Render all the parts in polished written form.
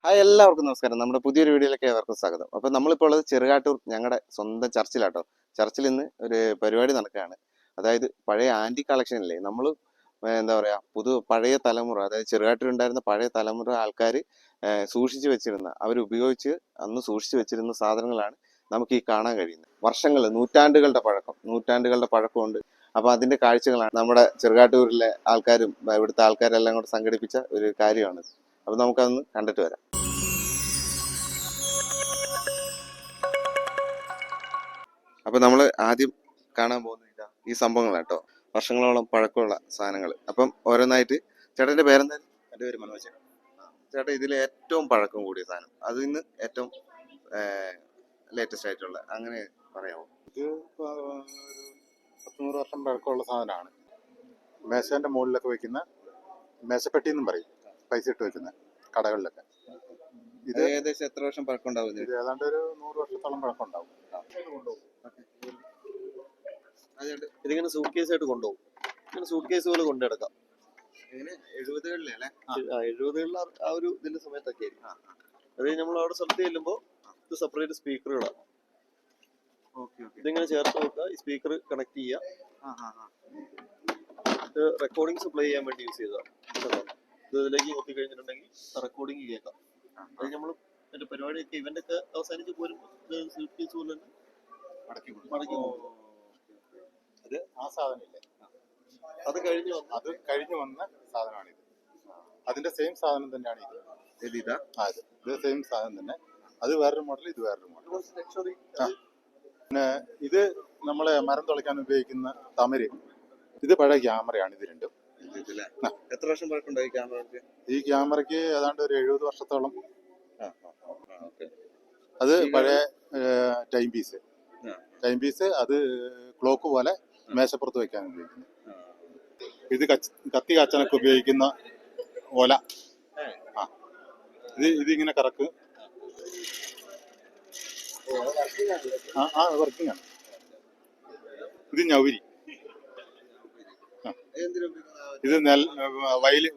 Hi എല്ലാവർക്കും നമസ്കാരം. നമ്മുടെ പുതിയൊരു വീഡിയോയിലേക്ക് ഏവർക്കും സ്വാഗതം. അപ്പോൾ നമ്മളിപ്പോൾ ഉള്ളത് ചെറുകാട്ടൂർ ഞങ്ങളുടെ സ്വന്തം ചർച്ചിലാട്ടോ. ചർച്ചിൽ ഇന്ന് ഒരു പരിപാടി നടക്കുകയാണ്. അതായത് പഴയ ആൻറ്റി കളക്ഷനില്ലേ, നമ്മൾ എന്താ പറയുക, പഴയ തലമുറ, അതായത് ചെറുകാട്ടൂർ ഉണ്ടായിരുന്ന പഴയ തലമുറ ആൾക്കാർ സൂക്ഷിച്ചു വെച്ചിരുന്ന, അന്ന് സൂക്ഷിച്ചു വെച്ചിരുന്ന സാധനങ്ങളാണ് നമുക്ക് ഈ കാണാൻ കഴിയുന്നത്. വർഷങ്ങൾ, നൂറ്റാണ്ടുകളുടെ പഴക്കമുണ്ട്. അപ്പോൾ അതിൻ്റെ കാഴ്ചകളാണ് നമ്മുടെ ചെറുകാട്ടൂരിലെ ആൾക്കാരും ഇവിടുത്തെ ആൾക്കാരെല്ലാം കൂടെ സംഘടിപ്പിച്ച ഒരു കാര്യമാണ്. അപ്പോൾ നമുക്കതൊന്ന് കണ്ടിട്ട് വരാം. അപ്പോൾ നമ്മൾ ആദ്യം കാണാൻ പോകുന്ന ഈ സംഭവങ്ങളാണ് കേട്ടോ. വർഷങ്ങളോളം പഴക്കമുള്ള സാധനങ്ങൾ. അപ്പം ഓരോന്നായിട്ട്. ചേട്ടൻ്റെ പേരെന്തായാലും? എൻ്റെ പേര് മനോജ്. ചേട്ടാ, ഇതിൽ ഏറ്റവും പഴക്കം കൂടിയ സാധനം, അതിൽ നിന്ന് ഏറ്റവും ലേറ്റസ്റ്റ് ആയിട്ടുള്ള, അങ്ങനെ പറയാമോ? ഇത് ഒരു 100 വർഷം പഴക്കമുള്ള സാധനമാണ്. മേശേൻ്റെ മുകളിലൊക്കെ വെക്കുന്ന മേശപ്പെട്ടി എന്നും പറയും, പൈസ ഇട്ട് വെക്കുന്ന കടകളിലൊക്കെ. ഇത് ഏകദേശം എത്ര വർഷം പഴക്കം ഉണ്ടാവും? ഇത് ഏതാണ്ട് ഒരു 100 വർഷത്തോളം പഴക്കം ഉണ്ടാവും. ഇതിങ്ങനെ സൂട്ട് കേസ് ആയിട്ട് കൊണ്ടുപോകും. ഇങ്ങനെ സൂട്ട് കേസ് പോലെ കൊണ്ടുനടക്കാം. ഇങ്ങനെ 70-കളിലെ അല്ലേ? 70-കളിലെ ആ ഒരു ഇതിന്റെ സമയത്തൊക്കെ ആയിരിക്കും. അത് നമ്മൾ അവിടെ സ്ഥലത്ത് ചെല്ലുമ്പോൾ ഇത് സെപ്പറേറ്റ് സ്പീക്കറുകളാണ്. ഇതിങ്ങനെ ചേർത്ത് വെക്കുക, ഈ സ്പീക്കർ കണക്ട് ചെയ്യുക. ഇത് റെക്കോർഡിങ്സ് പ്ലേ ചെയ്യാൻ വേണ്ടി യൂസ് ചെയ്തതാണ്. ഇത് ഇതിലേക്ക് കൊത്തി കഴിഞ്ഞിട്ടുണ്ടെങ്കിൽ റെക്കോർഡിങ് കേൾക്കാം. അത് നമ്മൾ മറ്റേ പരിപാടിയൊക്കെ ഇവന്റ് ഒക്കെ അവസാനിച്ച് പോരുമ്പോൾ സൂട്ട് കേസ് പോലെ തന്നെ മടക്കി കൊടുക്കും. അത് ആ സാധനമില്ലേ, അത് കഴിഞ്ഞു വന്ന സാധനമാണിത്. അതിന്റെ സെയിം സാധനം തന്നെയാണ് ഇത്. ഇത് സെയിം സാധനം തന്നെ. അത് വേറൊരു മോഡൽ, ഇത് വേറൊരു മോഡൽ. പിന്നെ ഇത് നമ്മളെ മരം തുളയ്ക്കാൻ ഉപയോഗിക്കുന്ന തമര്. ഇത് പഴയ ക്യാമറയാണ്. ഇത് രണ്ടും. എത്ര വർഷം പഴക്കമുണ്ടായി ക്യാമറയ്ക്ക്? ഈ ക്യാമറയ്ക്ക് ഏതാണ്ട് ഒരു 70 വർഷത്തോളം. അത് പഴയ ടൈം പീസ്. അത് ക്ലോക്ക് പോലെ മേശപ്പുറത്ത് വെക്കാൻ ഉപയോഗിക്കുന്നു. ഇത് കത്തി കാച്ചാനൊക്കെ ഉപയോഗിക്കുന്ന ഓല. ഇതിങ്ങനെ കറക്കും. വർക്കിംഗ് ആണ്. ഇത് ഞൗരി. ഇത് വയല്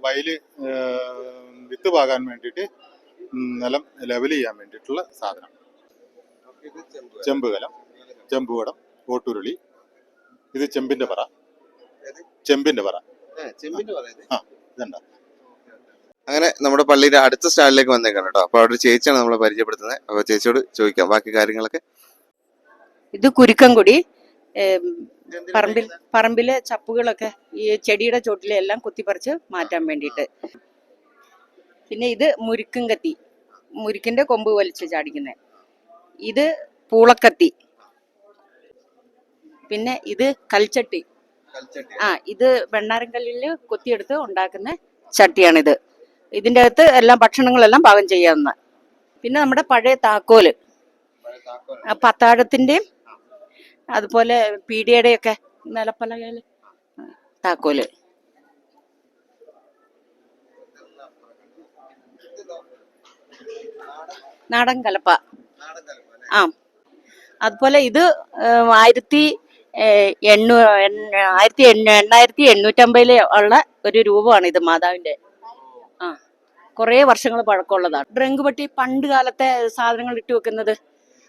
വിത്ത് പാകാൻ വേണ്ടിയിട്ട്, നിലം ലെവൽ ചെയ്യാൻ വേണ്ടിയിട്ടുള്ള സാധനം. ചെമ്പുകലം, ഓട്ടുരുളി. ഇത് ചെമ്പിന്റെ പറ. ഇതുണ്ട. അങ്ങനെ നമ്മുടെ പള്ളിയുടെ അടുത്ത സ്റ്റാളിലേക്ക് വന്നേക്കാണ് കേട്ടോ. അപ്പൊ അവിടെ ചേച്ചിയാണ് നമ്മളെ പരിചയപ്പെടുത്തുന്നത്. അപ്പൊ ചേച്ചിയോട് ചോദിക്കാം ബാക്കി കാര്യങ്ങളൊക്കെ. ഇത് കുരുക്കൻകൊടി. പറമ്പിലെ ചപ്പുകളൊക്കെ ഈ ചെടിയുടെ ചോട്ടിലെ എല്ലാം കുത്തിപ്പറിച്ച് മാറ്റാൻ വേണ്ടിയിട്ട്. പിന്നെ ഇത് മുരിക്കും കത്തി, മുരിക്കിന്റെ കൊമ്പ് വലിച്ച് ചാടിക്കുന്നത്. ഇത് പൂളക്കത്തി. പിന്നെ ഇത് കൽച്ചട്ടി. ഇത് വെണ്ണാരങ്കല്ലിൽ കൊത്തിയെടുത്ത് ഉണ്ടാക്കുന്ന ചട്ടിയാണിത്. ഇതിൻ്റെ അകത്ത് എല്ലാം ഭക്ഷണങ്ങളെല്ലാം പാകം ചെയ്യാവുന്ന. പിന്നെ നമ്മുടെ പഴയ താക്കോല്, പത്താഴത്തിൻ്റെയും അതുപോലെ പീഡിയയുടെയൊക്കെ നിലപ്പലകയില് താക്കോല്. നാടൻ കലപ്പ. അതുപോലെ ഇത് 1850 ഉള്ള ഒരു രൂപമാണ് ഇത്, മാതാവിന്റെ. കുറേ വർഷങ്ങൾ പഴക്കമുള്ളതാണ്. ഡ്രങ്കുപട്ടി, പണ്ട് കാലത്തെ സാധനങ്ങൾ ഇട്ട് വെക്കുന്നത്.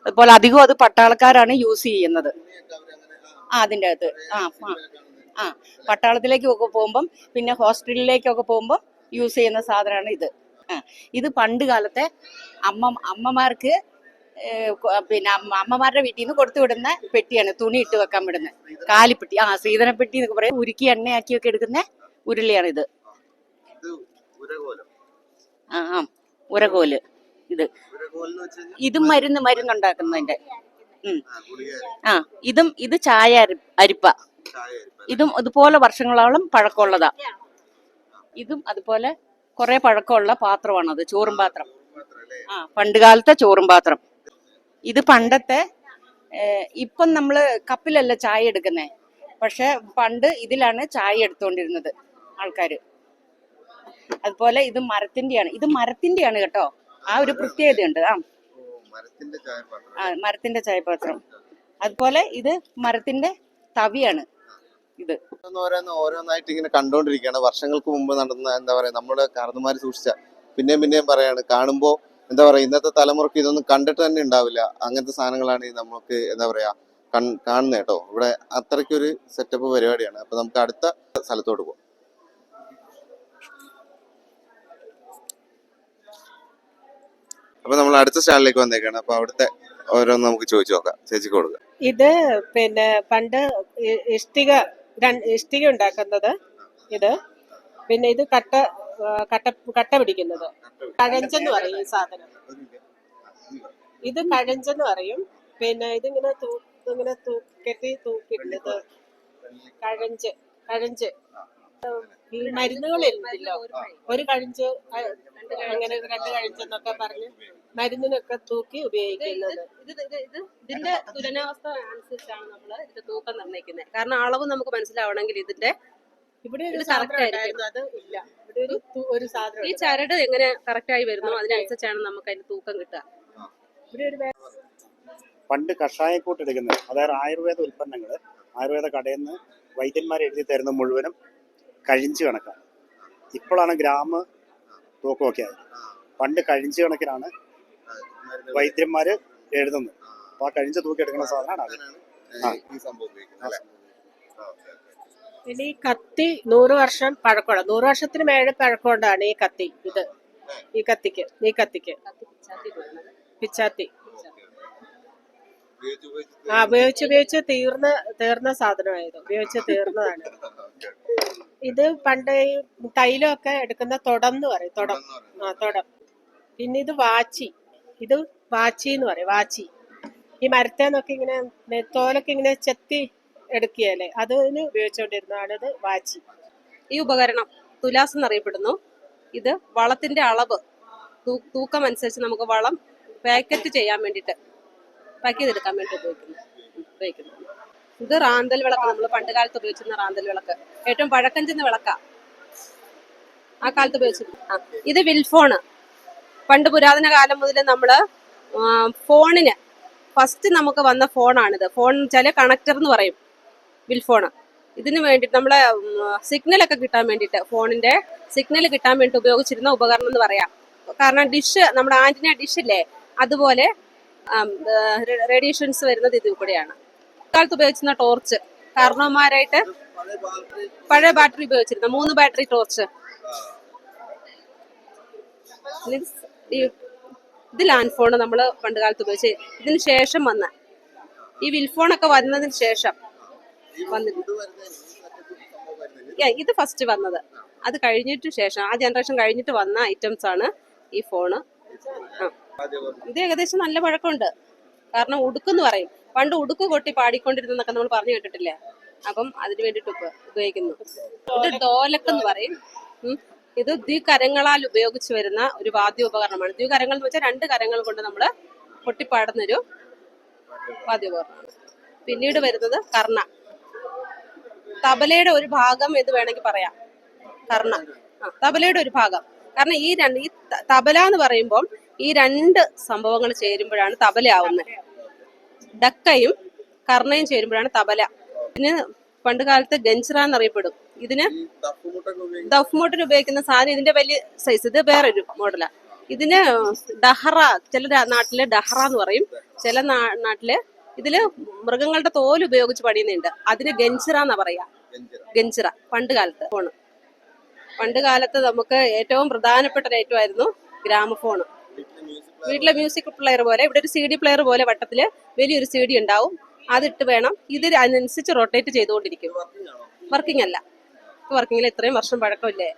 അതുപോലെ അധികം അത് പട്ടാളക്കാരാണ് യൂസ് ചെയ്യുന്നത്. അതിൻ്റെ അകത്ത് പട്ടാളത്തിലേക്കൊക്കെ പോകുമ്പം, പിന്നെ ഹോസ്പിറ്റലിലേക്കൊക്കെ പോകുമ്പോൾ യൂസ് ചെയ്യുന്ന സാധനമാണ് ഇത്. ഇത് പണ്ട് കാലത്തെ അമ്മമാർക്ക്, പിന്നെ അമ്മമാരുടെ വീട്ടിൽ നിന്ന് കൊടുത്തു വിടുന്ന പെട്ടിയാണ്. തുണി ഇട്ട് വെക്കാൻ വിടുന്ന കാലിപ്പെട്ടി. സീതനപ്പെട്ടി എന്നൊക്കെ പറയും. ഉരുക്കി എണ്ണയാക്കിയൊക്കെ എടുക്കുന്ന ഉരുളിയാണ് ഇത്. ഉരകോല്. ഇത് മരുന്നുണ്ടാക്കുന്നതിന്റെ. ഇത് ചായ അരിപ്പ. ഇതും അതുപോലെ വർഷങ്ങളോളം പഴക്കമുള്ളതാ. ഇതും അതുപോലെ കുറെ പഴക്കമുള്ള പാത്രമാണത്. ചോറും പാത്രം. പണ്ടുകാലത്തെ ചോറും പാത്രം. ഇത് പണ്ടത്തെ, ഇപ്പം നമ്മള് കപ്പിലല്ല ചായ എടുക്കുന്നേ. പക്ഷെ പണ്ട് ഇതിലാണ് ചായ എടുത്തുകൊണ്ടിരുന്നത് ആൾക്കാര്. അതുപോലെ ഇത് മരത്തിന്റെയാണ്. ഇത് മരത്തിന്റെയാണ് കേട്ടോ. ആ ഒരു പ്രത്യേകതയുണ്ട്. മരത്തിന്റെ ചായപാത്രം. അതുപോലെ ഇത് മരത്തിന്റെ തവിയാണ്. ഇത് ഓരോന്നായിട്ട് ഇങ്ങനെ കണ്ടോണ്ടിരിക്കുകയാണ്. വർഷങ്ങൾക്ക് മുമ്പ് നടന്ന, എന്താ പറയാ, നമ്മുടെ കാരണന്മാര് സൂക്ഷിച്ച പിന്നെയും പറയാണ്, കാണുമ്പോൾ എന്താ പറയാ, ഇന്നത്തെ തലമുറക്ക് ഇതൊന്നും കണ്ടിട്ട് തന്നെ ഉണ്ടാവില്ല. അങ്ങനത്തെ സാധനങ്ങളാണ് ഈ നമുക്ക് എന്താ പറയാ കാണുന്നത് കേട്ടോ. ഇവിടെ അത്രയ്ക്കൊരു സെറ്റപ്പ് പരിപാടിയാണ്. അപ്പൊ നമുക്ക് അടുത്ത സ്ഥലത്തോട്ട് പോകാം. അപ്പൊ നമ്മൾ അടുത്ത സ്റ്റാളിലേക്ക് വന്നേക്കാണ്. അപ്പൊ അവിടുത്തെ ഓരോന്ന് നമുക്ക് ചോദിച്ചു നോക്കാം. ചേച്ചിക്ക് കൊടുക്കാം. ഇത് പിന്നെ പണ്ട് ഇഷ്ടിക ഉണ്ടാക്കുന്നത് ഇത്. പിന്നെ ഇത് കട്ട പിടിക്കുന്നത് കഴഞ്ചെന്ന് പറയും ഈ സാധനം. ഇത് കഴഞ്ചെന്ന് പറയും. പിന്നെ ഇതിങ്ങനെ കെട്ടി തൂക്കിയിട്ടത് കഴഞ്ച് ഈ മരുന്നുകളില്ലല്ലോ, ഒരു കഴഞ്ച് അങ്ങനെ 2 കഴഞ്ചെന്നൊക്കെ പറഞ്ഞ് മരുന്നിനൊക്കെ തൂക്കി ഉപയോഗിക്കുന്നത്. ഇതിന്റെ തുലനാവസ്ഥ അനുസരിച്ചാണ് നമ്മൾ ഇതിന്റെ തൂക്കം നിർണ്ണയിക്കുന്നത്. കാരണം അളവ് നമുക്ക് മനസ്സിലാവണമെങ്കിൽ ഇതിന്റെ ഇവിടെ ഒരു ഇത് സാധനം correct ഉണ്ടായിരുന്നു, അത് ഇല്ല. ഇവിടെ ഒരു സാധനം ഈ ചരട് എങ്ങനെ കറക്റ്റ് ആയി വരുന്നു അതിനനുസരിച്ചാണ് നമുക്ക് അതിന്റെ തൂക്കം കിട്ടുക. ഇവിടെ ഒരു പണ്ട് കഷായക്കൂട്ട് എടുക്കുന്നത്, അതായത് ആയുർവേദ ഉൽപ്പന്നങ്ങൾ ആയുർവേദ കടയിൽ നിന്ന് വൈദ്യന്മാർ എഴുതി തരുന്ന മുഴുവനും കഴിഞ്ച് കണക്കാണ്. ഇപ്പോഴാണ് ഗ്രാമ തൂക്കമൊക്കെ ആയത്. പണ്ട് കഴിഞ്ച് കണക്കിനാണ് വൈദ്യന്മാര് എഴുതുന്നത്. അപ്പൊ ആ കഴിഞ്ച് തൂക്കി എടുക്കുന്ന സാധനമാണ് അത്. ഇനി ഈ കത്തി 100 വർഷം പഴക്കമുള്ള, 100 വർഷത്തിന് മേലെ പഴക്കമുണ്ടാണ് ഈ കത്തി. ഈ കത്തിക്ക് പിച്ചാത്തി ഉപയോഗിച്ച് തീർന്ന സാധനമായത്, ഉപയോഗിച്ച് തീർന്നതാണ്. ഇത് പണ്ട് ഈ തൈലമൊക്കെ എടുക്കുന്ന തുടന്ന് പറയും, തുടം. പിന്നെ ഇത് വാച്ചി എന്ന് പറയും. വാച്ചി ഈ മരത്തേന്നൊക്കെ ഇങ്ങനെ തോലൊക്കെ ഇങ്ങനെ ചെത്തി എടുക്കുകയല്ലേ, അതിന് ഉപയോഗിച്ചുകൊണ്ടിരുന്നതാണ് ഇത് വാച്ചി. ഈ ഉപകരണം തുലാസ് എന്നറിയപ്പെടുന്നു. ഇത് വളത്തിന്റെ അളവ് തൂക്കം അനുസരിച്ച് നമുക്ക് വളം പാക്കറ്റ് ചെയ്യാൻ വേണ്ടിയിട്ട് പാക്ക് ചെയ്തെടുക്കാൻ വേണ്ടി ഉപയോഗിക്കുന്നു. ഇത് റാന്തൽ വിളക്ക്, നമ്മൾ പണ്ട് കാലത്ത് ഉപയോഗിച്ചിരുന്ന റാന്തൽ വിളക്ക്, ഏറ്റവും പഴക്കം ചെന്ന വിളക്കാ ആ കാലത്ത് ഉപയോഗിച്ചിരുന്നു. ഇത് വിൽഫോണ്. പണ്ട് പുരാതന കാലം മുതൽ നമ്മള് ഫോണിന് ഫസ്റ്റ് നമുക്ക് വന്ന ഫോണാണിത്. ഫോൺ വെച്ചാല് കണക്ടർ എന്ന് പറയും, വിൽഫോണ്. ഇതിന് വേണ്ടിയിട്ട് നമ്മളെ സിഗ്നലൊക്കെ കിട്ടാൻ വേണ്ടിയിട്ട്, ഫോണിന്റെ സിഗ്നൽ കിട്ടാൻ വേണ്ടി ഉപയോഗിച്ചിരുന്ന ഉപകരണം എന്ന് പറയാം. കാരണം ഡിഷ്, നമ്മുടെ ആന്റിന ഡിഷ് ഇല്ലേ, അതുപോലെ റേഡിയേഷൻസ് വരുന്നത് ഇതിൽ കൂടെയാണ്. കാലത്ത് ഉപയോഗിച്ചിരുന്ന ടോർച്ച്, കാരണവന്മാരായിട്ട് പഴയ ബാറ്ററി ഉപയോഗിച്ചിരുന്ന 3 ബാറ്ററി ടോർച്ച്. ഇത് ലാൻഡ് ഫോൺ നമ്മൾ പണ്ട് കാലത്ത് ഉപയോഗിച്ച്. ഇതിന് ശേഷം വന്ന ഈ വിൽഫോണൊക്കെ വന്നതിന് ശേഷം ഇത് ഫസ്റ്റ് വന്നത്. അത് കഴിഞ്ഞിട്ട് ശേഷം, ആ ജനറേഷൻ കഴിഞ്ഞിട്ട് വന്ന ഐറ്റംസ് ആണ് ഈ ഫോണ്. ഇത് ഏകദേശം നല്ല പഴക്കമുണ്ട്. കാരണം ഉടുക്കെന്ന് പറയും, പണ്ട് ഉടുക്ക് കൊട്ടി പാടിക്കൊണ്ടിരുന്നൊക്കെ നമ്മൾ പറഞ്ഞു കേട്ടിട്ടില്ലേ. അപ്പം അതിന് വേണ്ടിട്ട് ഉപയോഗിക്കുന്നു. ഇത് ഡോലക്കെന്ന് പറയും. ഇത് ദ്വികരങ്ങളാൽ ഉപയോഗിച്ച് വരുന്ന ഒരു വാദ്യോപകരണമാണ്. ദ്വികരങ്ങൾ എന്ന് വെച്ചാൽ 2 കരങ്ങൾ കൊണ്ട് നമ്മൾ കൊട്ടിപ്പാടുന്നൊരു വാദ്യോപകരണമാണ്. പിന്നീട് വരുന്നത് കർണ, തബലയുടെ ഒരു ഭാഗം എന്ന് വേണമെങ്കിൽ പറയാം. കർണ തബലയുടെ ഒരു ഭാഗം. കാരണം ഈ തബല എന്ന് പറയുമ്പോൾ ഈ 2 സംഭവങ്ങൾ ചേരുമ്പോഴാണ് തബലയാവുന്നത്. ഡക്കയും കർണയും ചേരുമ്പോഴാണ് തബല. ഇതിന് പണ്ട് കാലത്ത് ഗഞ്ചറ എന്നറിയപ്പെടും. ഇതിന് ദഫ്മുട്ടിന് ഉപയോഗിക്കുന്ന സാധനം, ഇതിന്റെ വലിയ സൈസ്. ഇത് വേറൊരു മോഡലാ. ഇതിന് ഡഹറ, ചില നാട്ടില് ഡഹറ എന്ന് പറയും, ചില നാട്ടില് ഇതില് മൃഗങ്ങളുടെ തോല് ഉപയോഗിച്ച് പണിയുന്നുണ്ട്. അതിന് ഗഞ്ചറ എന്നാ പറയാ. ഗഞ്ചറ പണ്ട് കാലത്ത് ഫോണ്. പണ്ട് കാലത്ത് നമുക്ക് ഏറ്റവും പ്രധാനപ്പെട്ട ഒരു ഐറ്റം ആയിരുന്നു ഗ്രാമഫോണ്. വീട്ടിലെ മ്യൂസിക് പ്ലെയർ പോലെ, ഇവിടെ ഒരു CD പ്ലെയർ പോലെ വട്ടത്തില് വലിയൊരു CD ഉണ്ടാവും. അതിട്ട് വേണം ഇത് അതിനനുസരിച്ച് റൊട്ടേറ്റ് ചെയ്തുകൊണ്ടിരിക്കും. വർക്കിംഗ് അല്ല, വർക്കിങ്ങിൽ ഇത്രയും വർഷം പഴക്കമില്ലേ.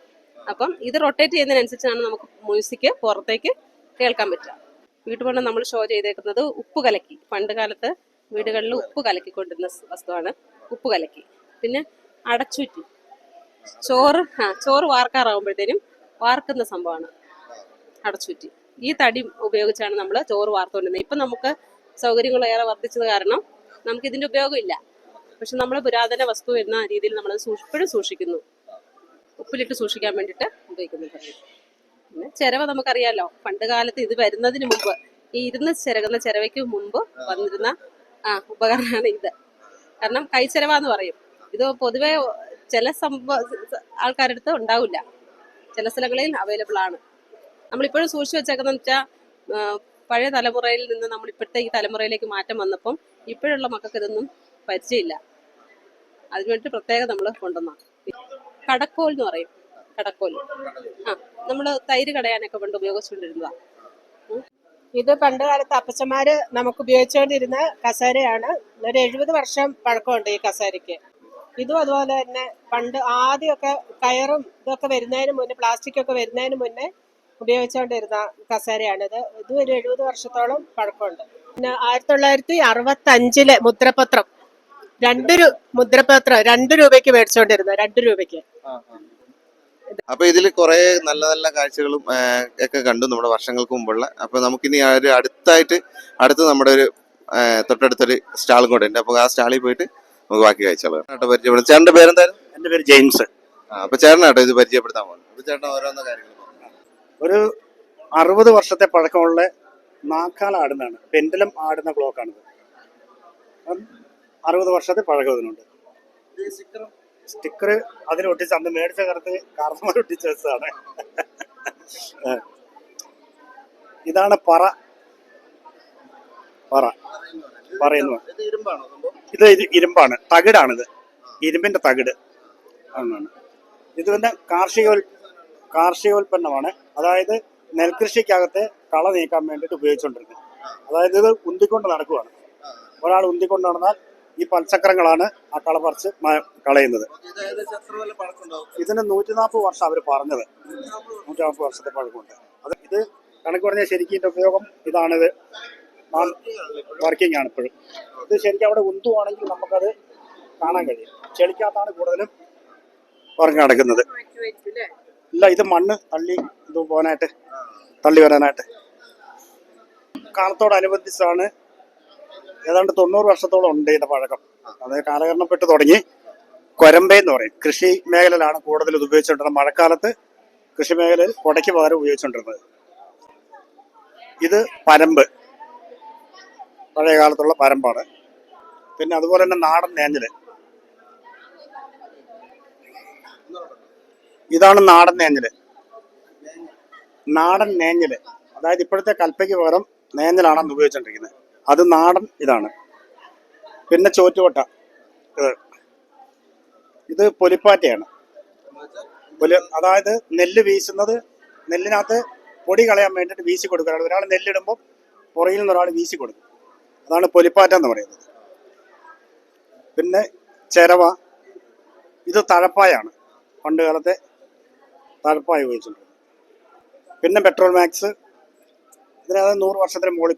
അപ്പം ഇത് റൊട്ടേറ്റ് ചെയ്യുന്നതിനനുസരിച്ചാണ് നമുക്ക് മ്യൂസിക് പുറത്തേക്ക് കേൾക്കാൻ പറ്റുക. വീട്ടുപണ്ട് നമ്മൾ ഷോ ചെയ്തേക്കുന്നത് ഉപ്പ് കലക്കി. പണ്ട് കാലത്ത് വീടുകളിൽ ഉപ്പ് കലക്കിക്കൊണ്ടിരുന്ന വസ്തുവാണ് ഉപ്പ് കലക്കി. പിന്നെ അടച്ചുറ്റി, ചോറ് വാർക്കാറാകുമ്പോഴത്തേനും വാർക്കുന്ന സംഭവമാണ് അടച്ചുറ്റി. ഈ തടി ഉപയോഗിച്ചാണ് നമ്മൾ ചോറ് വാർത്തുകൊണ്ടിരുന്നത്. ഇപ്പം നമുക്ക് സൗകര്യങ്ങൾ ഏറെ വർദ്ധിച്ചത് കാരണം നമുക്ക് ഇതിന്റെ ഉപയോഗം ഇല്ല. പക്ഷെ നമ്മൾ പുരാതന വസ്തു എന്ന രീതിയിൽ നമ്മൾ ഇപ്പോഴും സൂക്ഷിക്കുന്നു. ഉപ്പിലിട്ട് സൂക്ഷിക്കാൻ വേണ്ടിയിട്ട് ഉപയോഗിക്കുന്നുണ്ട്. പിന്നെ ചിരവ നമുക്കറിയാലോ, പണ്ട് കാലത്ത് ഇത് വരുന്നതിന് മുമ്പ്, ഈ ഇരുന്ന് ചിരകുന്ന ചിരവയ്ക്ക് മുമ്പ് വന്നിരുന്ന ഉപകരണമാണ് ഇത്. കാരണം കൈച്ചിരവ എന്ന് പറയും. ഇത് പൊതുവെ ചില ആൾക്കാരുടെ അടുത്ത് ഉണ്ടാവില്ല, ചില സ്ഥലങ്ങളിൽ അവൈലബിൾ ആണ്. നമ്മളിപ്പോഴും സൂക്ഷിച്ചു വെച്ചേക്കുന്നതെന്ന് വെച്ചാൽ പഴയ തലമുറയിൽ നിന്ന് നമ്മൾ ഇപ്പോഴത്തെ ഈ തലമുറയിലേക്ക് മാറ്റം വന്നപ്പം ഇപ്പോഴുള്ള മക്കൾക്ക് ഇതൊന്നും പരിചയമില്ല. അതിനുവേണ്ടി പ്രത്യേകം നമ്മൾ കൊണ്ടുവന്ന കടക്കോൽ എന്ന് പറയും. കടക്കോൽ നമ്മൾ തൈര് കടയാനൊക്കെ പണ്ട് ഉപയോഗിച്ചുകൊണ്ടിരുന്നതാണ്. ഇത് പണ്ട് കാലത്ത് അപ്പച്ചന്മാര് നമുക്ക് ഉപയോഗിച്ചുകൊണ്ടിരുന്ന കസേരയാണ്. ഒരു 70 വർഷം പഴക്കമുണ്ട് ഈ കസേരയ്ക്ക്. ഇതും അതുപോലെ തന്നെ പണ്ട് ആദ്യമൊക്കെ കയറും ഇതൊക്കെ വരുന്നതിന് മുന്നേ, പ്ലാസ്റ്റിക് ഒക്കെ വരുന്നതിന് മുന്നേ ഉപയോഗിച്ചുകൊണ്ടിരുന്ന കസേരയാണിത്. ഇതും ഒരു 70 വർഷത്തോളം പഴക്കമുണ്ട്. പിന്നെ 1965 മുദ്രപത്രം, 2 രൂപയ്ക്ക് മേടിച്ചുകൊണ്ടിരുന്നത്, 2 രൂപയ്ക്ക്. അപ്പൊ ഇതിൽ കുറെ നല്ല നല്ല കാഴ്ചകളും ഒക്കെ കണ്ടു നമ്മുടെ വർഷങ്ങൾക്ക് മുമ്പുള്ള. അപ്പൊ നമുക്കിനി ഒരു അടുത്ത് നമ്മുടെ ഒരു തൊട്ടടുത്തൊരു സ്റ്റാളും കൂടെ ഉണ്ട്. അപ്പൊ ആ സ്റ്റാളിൽ പോയിട്ട് നമുക്ക് ബാക്കി കാഴ്ചകൾ പരിചയപ്പെടും. ചേട്ടന്റെ പേരെന്തായാലും? എൻ്റെ പേര് ജെയിംസ്. അപ്പൊ ചേട്ടനാട്ടോ ഇത് പരിചയപ്പെടുത്താൻ പോകുന്നത്. അപ്പൊ ചേട്ടൻ ഓരോന്നോ കാര്യങ്ങൾ ഒരു 60 വർഷത്തെ പഴക്കമുള്ള നാക്കാല ആടുന്നതാണ്, പെൻഡലം ആടുന്ന ക്ലോക്കാണിത്. 60 വർഷത്തെ പഴക്കം ഇതിനുണ്ട്. സ്റ്റിക്കർ അതിലൊട്ടിച്ച് അന്ന് മേടിച്ച കാരണന്മാർ ഒട്ടിച്ച് വെച്ചതാണ്. ഇതാണ് പറയുന്നു. ഇത് ഇരുമ്പാണ്, തകിടാണിത്, ഇരുമ്പിന്റെ തകിട് ആണ്. ഇത് പിന്നെ കാർഷികോൽപ്പന്നമാണ്. അതായത് നെൽകൃഷിക്കകത്തെ കള നീക്കാൻ വേണ്ടിയിട്ട് ഉപയോഗിച്ചുകൊണ്ടിരുന്നത്. അതായത് ഇത് ഉന്തിക്കൊണ്ട് നടക്കുവാണ്. ഒരാൾ ഉന്തിക്കൊണ്ട് നടന്നാൽ ഈ പൽചക്രങ്ങളാണ് ആ കള പറിച്ച് കളയുന്നത്. ഇതിന് 140 വർഷം അവർ പറഞ്ഞത്, 140 വർഷത്തെ പഴക്കമുണ്ട്. ഇത് കണക്ക് പറഞ്ഞാൽ ശരിക്കും ഇതിന്റെ ഉപയോഗം ഇതാണിത്, വർക്കിംഗ് ആണ് ഇപ്പോഴും. ഇത് ശരിക്കും അവിടെ ഉന്തുവാണെങ്കിൽ നമുക്കത് കാണാൻ കഴിയും. ചെളിക്കകത്താണ് കൂടുതലും വർക്ക് നടക്കുന്നത്. ഇല്ല, ഇത് മണ്ണ് തള്ളി വരാനായിട്ട് കാലത്തോടനുബന്ധിച്ചാണ്. ഏതാണ്ട് 90 വർഷത്തോളം ഉണ്ട് ഇതിന്റെ പഴക്കം. അത് കാലഹരണപ്പെട്ട് തുടങ്ങി. കൊരമ്പയെന്ന് പറയും. കൃഷി മേഖലയിലാണ് കൂടുതൽ ഇത് ഉപയോഗിച്ചുകൊണ്ടിരുന്നത്. മഴക്കാലത്ത് കൃഷി മേഖലയിൽ കൊടയ്ക്ക് പകരം ഉപയോഗിച്ചുകൊണ്ടിരുന്നത്. ഇത് പരമ്പ്, പഴയ കാലത്തുള്ള പരമ്പാണ്. പിന്നെ അതുപോലെ തന്നെ നാടൻ നേഞ്ഞല്. ഇതാണ് നാടൻ നേഞ്ഞല്. അതായത് ഇപ്പോഴത്തെ കൽപ്പയ്ക്ക് പകരം നേഞ്ഞലാണ് അന്ന് ഉപയോഗിച്ചുകൊണ്ടിരിക്കുന്നത്. അത് നാടൻ ഇതാണ്. പിന്നെ ചോറ്റുകൊട്ട, ഇത് പൊലിപ്പാറ്റയാണ്. അതായത് നെല്ല് വീശുന്നത്, നെല്ലിനകത്ത് പൊടി കളയാൻ വേണ്ടിയിട്ട് വീശി കൊടുക്കാനാണ്. ഒരാൾ നെല്ലിടുമ്പോൾ പുറയിൽ നിന്ന് ഒരാൾ വീശി കൊടുക്കും. അതാണ് പൊലിപ്പാറ്റ എന്ന് പറയുന്നത്. പിന്നെ ചെരവ, ഇത് തഴപ്പായാണ്. പണ്ട് കാലത്തെ തഴപ്പായ ഉപയോഗിച്ചിട്ടുണ്ട്. പിന്നെ പെട്രോൾ മാക്സ്, ഇതിനകത്ത് 100 വർഷത്തിന് മുകളിൽ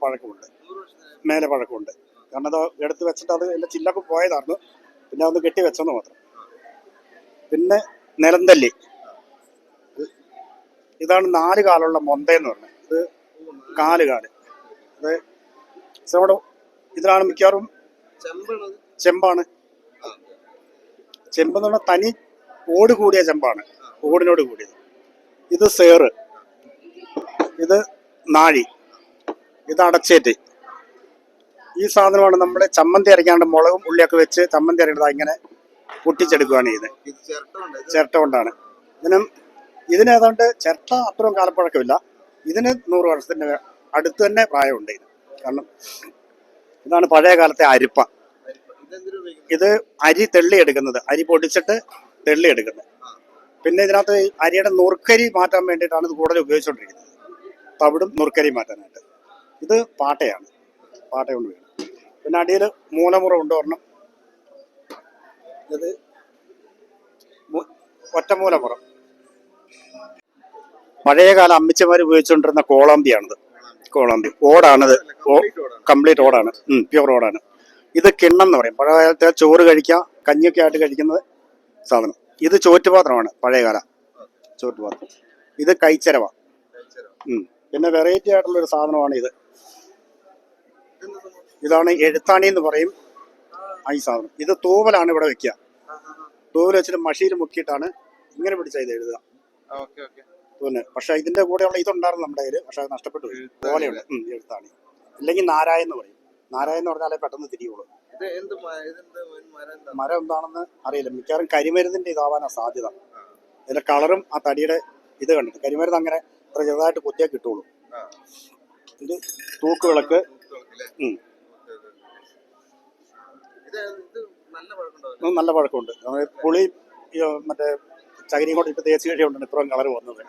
മേലെ പഴക്കമുണ്ട്. കാരണം അത് എടുത്ത് വെച്ചിട്ട് അത് എൻ്റെ ചില്ലൊക്കെ പോയതായിരുന്നു. പിന്നെ അതൊന്ന് കെട്ടി വെച്ചെന്ന് മാത്രം. പിന്നെ നിലന്തല്ലി, ഇതാണ് 4 കാലുള്ള മൊന്തയെന്ന് പറഞ്ഞത്. ഇത് കാല് അത് നമ്മുടെ ഇതിലാണ് മിക്കവാറും ചെമ്പാണ്. ചെമ്പെന്ന് പറഞ്ഞാൽ തനി ഓട് കൂടിയ ചെമ്പാണ്, ഓടിനോട് കൂടിയത്. ഇത് സേറ്, ഇത് നാഴി, ഇത് അടച്ചേറ്റ്. ഈ സാധനമാണ് നമ്മൾ ചമ്മന്തി അരയ്ക്കാണ്ട് മുളകും ഉള്ളിയൊക്കെ വെച്ച് ചമ്മന്തി അരയ്ക്കുന്നത്. ഇങ്ങനെ പൊട്ടിച്ചെടുക്കുകയാണ് ചെയ്യുന്നത്. ചിരട്ട കൊണ്ടാണ്. ഇതിനേതാണ്ട് ചിരട്ട അത്രയും കാലപ്പഴക്കമില്ല. ഇതിന് 100 വർഷത്തിന്റെ അടുത്ത് തന്നെ പ്രായമുണ്ട് ഇതിന്. കാരണം ഇതാണ് പഴയ കാലത്തെ അരിപ്പ. ഇത് അരി തെള്ളിയെടുക്കുന്നത്, അരി പൊടിച്ചിട്ട് തെള്ളിയെടുക്കുന്നത്. പിന്നെ ഇതിനകത്ത് അരിയുടെ നുറുക്കരി മാറ്റാൻ വേണ്ടിയിട്ടാണ് ഇത് കൂടുതൽ ഉപയോഗിച്ചുകൊണ്ടിരിക്കുന്നത്. തവിടും നുറുക്കരി മാറ്റാനായിട്ട്. ഇത് പാട്ടയാണ്, പാട്ട കൊണ്ട് വേണം. പിന്നെ അടിയിൽ മൂലമുറ കൊണ്ടുവരണം. ഇത് ഒറ്റമൂലമുറം. പഴയകാല അമ്മിച്ചമാർ ഉപയോഗിച്ചുകൊണ്ടിരുന്ന കോളാമ്പിയാണിത്. ഓടാണിത്, കംപ്ലീറ്റ് ഓടാണ്, പ്യൂർ ഓടാണ്. ഇത് കിണ്ണം എന്ന് പറയും. പഴയ കാലത്തെ ചോറ് കഴിക്കുക, കഞ്ഞിയൊക്കെ ആയിട്ട് കഴിക്കുന്നത് സാധനം. ഇത് ചോറ്റുപാത്രമാണ്, പഴയകാല ചോറ്റുപാത്രം. ഇത് കൈച്ചരവ. പിന്നെ വെറൈറ്റി ആയിട്ടുള്ളൊരു സാധനമാണ് ഇത്. ഇതാണ് എഴുത്താണി എന്ന് പറയും ഈ സാധനം. ഇത് തൂവലാണ് ഇവിടെ വെക്കുക. തൂവൽ വെച്ചിട്ട് മഷിയിൽ മുക്കിയിട്ടാണ് ഇങ്ങനെ പിടിച്ചാൽ ഇത് എഴുതുക. പിന്നെ പക്ഷെ ഇതിന്റെ കൂടെയുള്ള ഇതുണ്ടായിരുന്നു നമ്മുടെ കയ്യിൽ. പക്ഷെ അത് നഷ്ടപ്പെട്ടു പോയി. പോലെയുണ്ട് എഴുത്താണി. ഇല്ലെങ്കിൽ നാരായ എന്ന് പറയും. നാരായ എന്ന് പറഞ്ഞാലേ പെട്ടെന്ന് തിരിയുള്ളൂ. മരം എന്താണെന്ന് അറിയില്ല. മിക്കവാറും കരിമരുന്നിന്റെ ഇതാവാനാ സാധ്യത. ഇതിന്റെ കളറും ആ തടിയുടെ ഇത് കണ്ടിട്ട്. കരിമരുന്ന് അങ്ങനെ അത്ര ചെറുതായിട്ട് കുത്തിയാൽ കിട്ടുള്ളൂ. ഇത് തൂക്കുവിളക്ക്. നല്ല പഴക്കമുണ്ട്. പുളി മറ്റേ ചകിരിയും കൊണ്ട് ഇട്ട് തേച്ച് കഴിയുകൊണ്ടാണ് ഇത്രയും കളർ വന്നത്.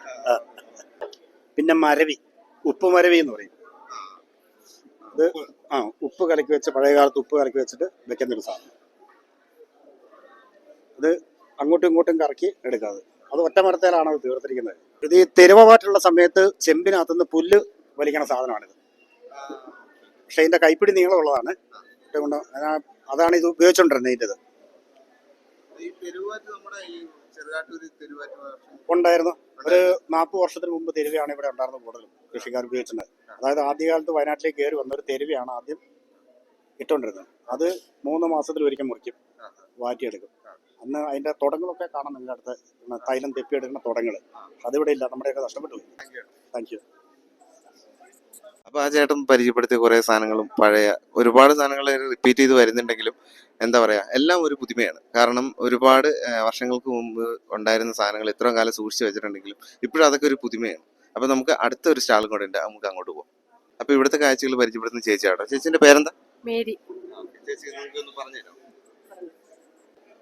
പിന്നെ മരവി, ഉപ്പ് മരവി എന്ന് പറയും. ഇത് ഉപ്പ് കലക്കി വെച്ച്, പഴയ കാലത്ത് ഉപ്പ് കലക്കി വെച്ചിട്ട് വെക്കുന്നൊരു സാധനം. ഇത് അങ്ങോട്ടും ഇങ്ങോട്ടും കറക്കി എടുക്കാതെ, അത് ഒറ്റ മരത്തേലാണ് അത് തീർത്തിരിക്കുന്നത്. ഇത് ഈ തെരുവാറ്റുള്ള സമയത്ത് ചെമ്പിനകത്തുനിന്ന് പുല്ല് വലിക്കണ സാധനമാണിത്. പക്ഷെ ഇതിന്റെ കൈപ്പിടി നീളമുള്ളതാണ്. കൊണ്ട് അതാണ് ഇത് ഉപയോഗിച്ചോണ്ടിരുന്നത്. ഇതിൻ്റെത് ഉണ്ടായിരുന്നു. ഒരു 40 വർഷത്തിന് മുമ്പ് തെരുവയാണ് ഇവിടെ ഉണ്ടായിരുന്നത് കൂടുതലും കൃഷിക്കാർ ഉപയോഗിച്ചിട്ടുണ്ട്. അതായത് ആദ്യകാലത്ത് വയനാട്ടിലേക്ക് കയറി വന്ന ഒരു തെരുവയാണ് ആദ്യം ഇട്ടുകൊണ്ടിരുന്നത്. അത് 3 മാസത്തിൽ ഒരിക്കൽ മുറിക്കും, വാറ്റിയെടുക്കും. അന്ന് അതിന്റെ തുടങ്ങളൊക്കെ കാണാം. നിങ്ങളുടെ അടുത്ത് തൈലം തെപ്പിയെടുക്കുന്ന തുടങ്ങൾ അതിവിടെ ഇല്ല, നമ്മുടെയൊക്കെ നഷ്ടപ്പെട്ടു പോയി. Thank you. അപ്പൊ ആ ചേട്ടൻ പരിചയപ്പെടുത്തിയ കുറെ സാധനങ്ങളും പഴയ ഒരുപാട് സാധനങ്ങൾ റിപ്പീറ്റ് ചെയ്ത് വരുന്നുണ്ടെങ്കിലും എന്താ പറയാ, എല്ലാം ഒരു പുതുമയാണ്. കാരണം ഒരുപാട് വർഷങ്ങൾക്ക് മുമ്പ് ഉണ്ടായിരുന്ന സാധനങ്ങൾ ഇത്രയും കാലം സൂക്ഷിച്ചു വെച്ചിട്ടുണ്ടെങ്കിലും ഇപ്പോഴും അതൊക്കെ ഒരു പുതുമയാണ്. അപ്പൊ നമുക്ക് അടുത്ത ഒരു സ്റ്റാളും കൂടെ ഉണ്ട്, നമുക്ക് അങ്ങോട്ട് പോകാം. അപ്പൊ ഇവിടുത്തെ കാഴ്ചകൾ പരിചയപ്പെടുത്തുന്ന ചേച്ചിയാട്ടോ. ചേച്ചിന്റെ പേരെന്താ? മേരി. ചേച്ചി നമുക്കൊന്ന് പറഞ്ഞുതരാം.